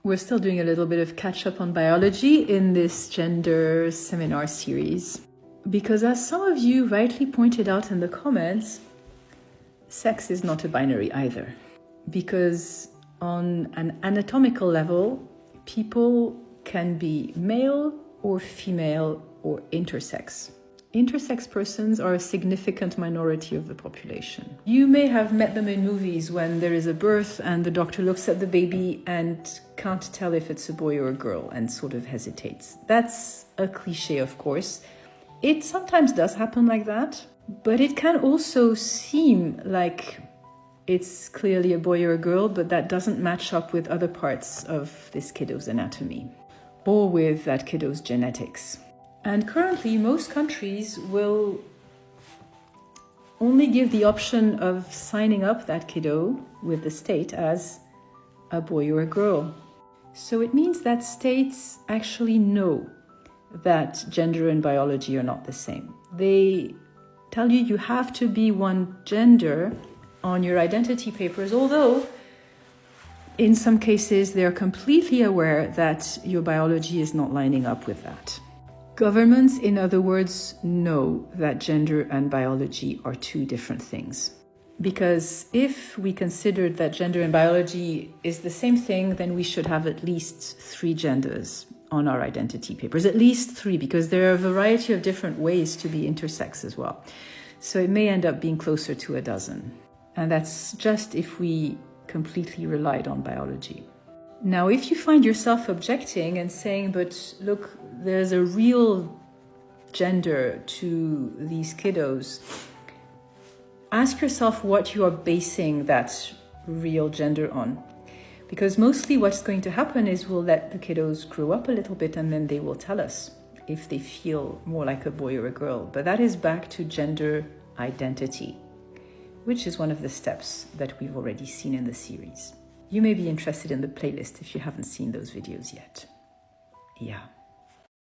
We're still doing a little bit of catch up on biology in this gender seminar series. Because as some of you rightly pointed out in the comments, sex is not a binary either. Because on an anatomical level, people can be male or female or intersex. Intersex persons are a significant minority of the population. You may have met them in movies when there is a birth and the doctor looks at the baby and can't tell if it's a boy or a girl and sort of hesitates. That's a cliche, of course. It sometimes does happen like that, but it can also seem like it's clearly a boy or a girl, but that doesn't match up with other parts of this kiddo's anatomy or with that kiddo's genetics. And currently, most countries will only give the option of signing up that kiddo with the state as a boy or a girl. So it means that states actually know that gender and biology are not the same. They tell you you have to be one gender on your identity papers, although in some cases they're completely aware that your biology is not lining up with that. Governments, in other words, know that gender and biology are two different things. Because if we considered that gender and biology is the same thing, then we should have at least 3 genders on our identity papers. At least 3, because there are a variety of different ways to be intersex as well. So it may end up being closer to a dozen. And that's just if we completely relied on biology. Now, if you find yourself objecting and saying, but look, there's a real gender to these kiddos, ask yourself what you are basing that real gender on. Because mostly what's going to happen is we'll let the kiddos grow up a little bit and then they will tell us if they feel more like a boy or a girl. But that is back to gender identity, which is one of the steps that we've already seen in the series. You may be interested in the playlist if you haven't seen those videos yet. Yeah.